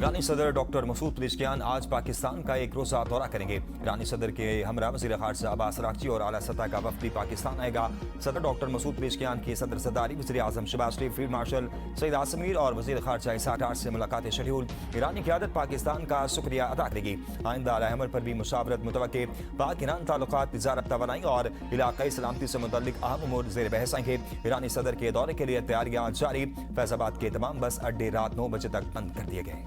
ईरानी सदर doctor Masoud Pezeshkian आज पाकिस्तान का एक रोज़ा दौरा करेंगे। ईरानी सदर के हमरा वज़ीर ख़ारजा अब्बास अराग़ची और आला सतह का वफ़द पाकिस्तान आएगा। सदर डॉक्टर मसूद पेज़ेशकियान की सदर सदारी वज़ीर आज़म शहबाज शरीफ, फील्ड मार्शल सईद आसिम मीर और वज़ीर ख़ारजा इसाक डार से मुलाकात शेड्यूल। ईरानी क़यादत पाकिस्तान का शुक्रिया अदा करेगी। आइंदा अलहमर पर भी मुशावरत मुतवक्के। पाक ईरान ताल्लुकात, तिजारत, तवानाई और इलाक़ाई सलामती से मुतल्लिक़ अहम उमूर ज़ेर बहस आएंगे। ईरानी सदर के दौरे के लिए तैयारियां जारी। फैज़ाबाद के तमाम बस अड्डे रात 9 बजे तक बंद कर दिए गए।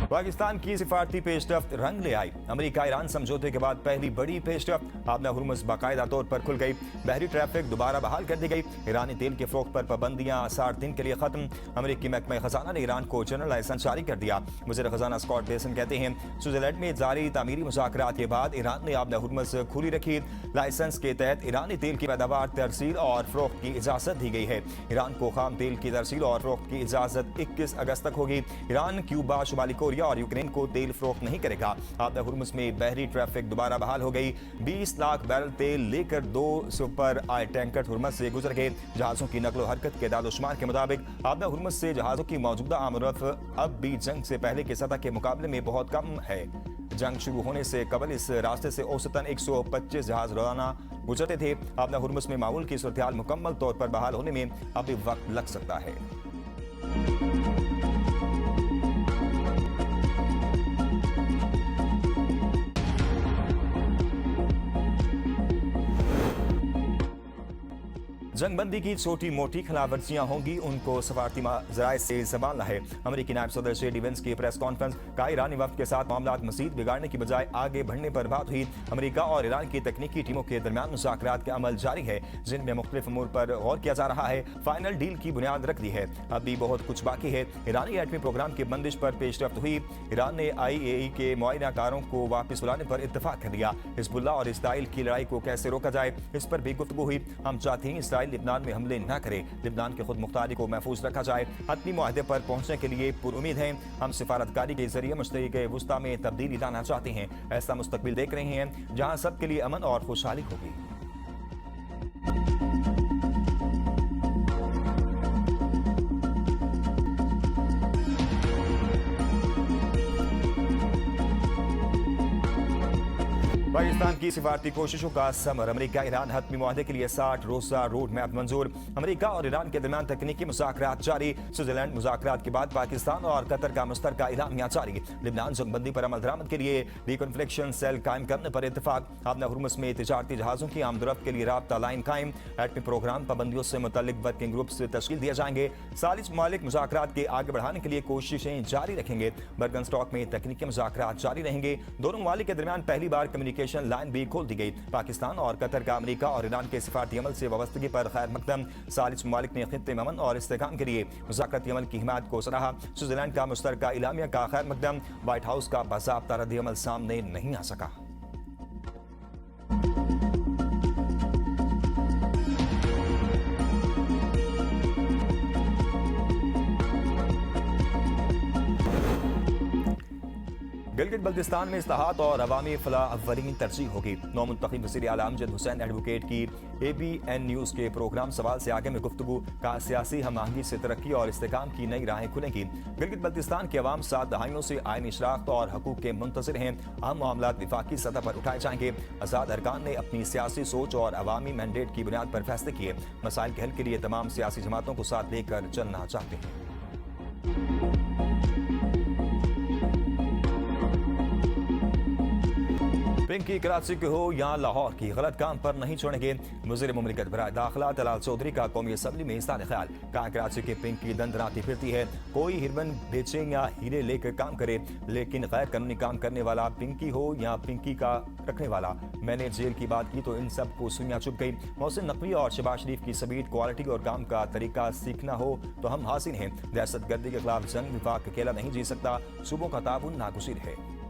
पाकिस्तान की सिफारती पेशरफ्त रंग ले आई। अमेरिका ईरान समझौते के बाद पहली बड़ी पेशरफ्त। आबना हुर्मुज़ बाकायदा तौर पर खुल गई। बहरी ट्रैफिक दोबारा बहाल कर दी गई। ईरानी तेल के फ़रोख्त पर पाबंदियां 60 दिन के लिए खत्म। अमेरिकी महकमा खजाना ने ईरान को जनरल लाइसेंस जारी कर दिया। वज़ीर खजाना स्कॉट बेसन कहते हैं, स्विट्जरलैंड में जारी तामीरी मुज़ाकरात के बाद ईरान ने आबना हुर्मुज़ खुली रखी। लाइसेंस के तहत ईरानी तेल की पैदावार, तरसील और फ़रोख्त की इजाज़त दी गई है। ईरान को खाम तेल की तरसील और फ़रोख्त की इजाज़त 21 अगस्त तक होगी। ईरान, क्यूबा, शुमाली कोरिया और यूक्रेन को तेल फरोख्त नहीं करेगा। आबना हुर्मुज़ में बहरी ट्रैफिक दोबारा बहाल हो गई। 20 लाख बैरल तेल लेकर 2 सुपर आई टैंकर हुर्मुज़ से गुजर गए। जहाजों की नकलो हरकत के दादोशुमार के मुताबिक आबना हुर्मुज़ से जहाजों की मौजूदा आमरफ अब भी जंग से पहले के सतह के मुकाबले में बहुत कम है। जंग शुरू होने से कबल इस रास्ते से औसतन 125 जहाज रोजाना गुजरते थे। आबना हुर्मुज़ में मामूल की सूरत-ए-हाल मुकम्मल तौर पर बहाल होने में अभी वक्त लग सकता है। जंगबंदी की छोटी मोटी खिलाफवर्जियां होंगी, उनको सफारती ज़राए से संभालना है। अमेरिकी नायब सदर जे डी वेंस की प्रेस कॉन्फ्रेंस का ईरानी वफ्द के साथ मामला मज़ीद बिगाड़ने की बजाय आगे बढ़ने पर बात हुई। अमेरिका और ईरान की तकनीकी टीमों के दरमियान मुज़ाकरात का अमल जारी है, जिनमें मुख्तलिफ अमूर पर गौर किया जा रहा है। फाइनल डील की बुनियाद रख दी है। अभी बहुत कुछ बाकी है। ईरानी एटमी प्रोग्राम की बंदिश पर पेशरफ्त हुई। ईरान ने IAEA के मुआयनाकारों को वापस बुलाने पर इत्तफाक कर लिया। हिज़्बुल्लाह और इसराइल की लड़ाई को कैसे रोका जाए, इस पर भी गुफ्तगू हुई। हम चाहते हैं इसराइल लिबनान में हमले न करे, लिबनान के खुद मुख्तारी को महफूज रखा जाए। हतमी मुआहदे पर पहुंचने के लिए पुरुमीद हैं। हम सिफारतकारी के जरिए मुश्तरके वुस्ता में तब्दीली लाना चाहते हैं। ऐसा मुस्तकबिल देख रहे हैं जहां सबके लिए अमन और खुशहाली होगी। पाकिस्तान की सिफारती कोशिशों का समर। अमेरिका ईरान हतमी मुआहदे के लिए 60 रोज़ा रोड मैप मंजूर। अमेरिका और ईरान के दरमियान तकनीकी मुज़ाकरात जारी। स्विट्जरलैंड मुज़ाकरात के बाद पाकिस्तान और कतर का मुश्तरका एलामिया जारी। लिबनान जंगबंदी पर अमल दरामद के लिए डिकॉन्फ्लिक्शन सेल कायम करने पर इत्तफाक। आबना हुर्मुज़ में तिजारती जहाज़ों की आमदरफ्त के लिए राब्ता लाइन कायम। एटमी प्रोग्राम पाबंदियों से मुतल्लिक वर्किंग ग्रुप्स तश्कील दिए जाएंगे। सालिस ममालिक मुज़ाकरात के आगे बढ़ाने के लिए कोशिशें जारी रखेंगे। बर्गन स्टॉक में तकनीकी मुज़ाकरात जारी रहेंगे। दोनों ममालिक के दरमियान पहली बार कम्युनिकेशन लाइन भी खोल दी गई। पाकिस्तान और कतर का अमेरिका और ईरान के सिफारती अमल से वाबस्तगी पर खैर मकदम। सालिस ममालिक ने खित्ते में अमन और इस्तेहकाम के लिए मुज़ाकराती अमल की हिमायत को सराहा। स्विट्जरलैंड का मुश्तरका एलामिया का खैर मकदम। व्हाइट हाउस का बाज़ाब्ता रद्द अमल सामने नहीं आ सका। गिलगित बल्तिस्तान में इस्लाहात और अवामी फलाह अव्वलीन तरजीह होगी। नौ मुंतखब वज़ीर आला अमजद हुसैन एडवोकेट की ABN न्यूज़ के प्रोग्राम सवाल से आगे में गुफ्तगू का सियासी हम आहंगी से तरक्की और इस्तेहकाम की नई राहें खुलेंगी। गिलगित बल्तिस्तान के अवाम 7 दहाइयों से आईनी शराख्त और हकूक़ के मुंतज़िर हैं। अहम मामलात विफाकी सतह पर उठाए जाएंगे। आज़ाद अरकान ने अपनी सियासी सोच और अवामी मैंडेट की बुनियाद पर फैसले किए। मसाइल के हल के लिए तमाम सियासी जमातों को साथ लेकर चलना चाहते हैं। पिंकी कराची के हो या लाहौर की, गलत काम पर नहीं छोड़ेंगे। वज़ीर मुमलिकत बराए दाखिला तलाल चौधरी का कौमी असम्बली में इज़हार ख्याल। कहा कराची की पिंकी दंदराती फिरती है। कोई हिरबन बेचे या हीरे लेकर काम करे, लेकिन गैर कानूनी काम करने वाला पिंकी हो या पिंकी का रखने वाला। मैंने जेल की बात की तो इन सब को सुनिया चुप गई। मोहसिन नकवी और शहबाज शरीफ की सबीत क्वालिटी और काम का तरीका सीखना हो तो हम हासिल हैं। दहशत गर्दी के खिलाफ जंग विफाक अकेला नहीं जी सकता। सूबों का ताउन नागुज़ीर है।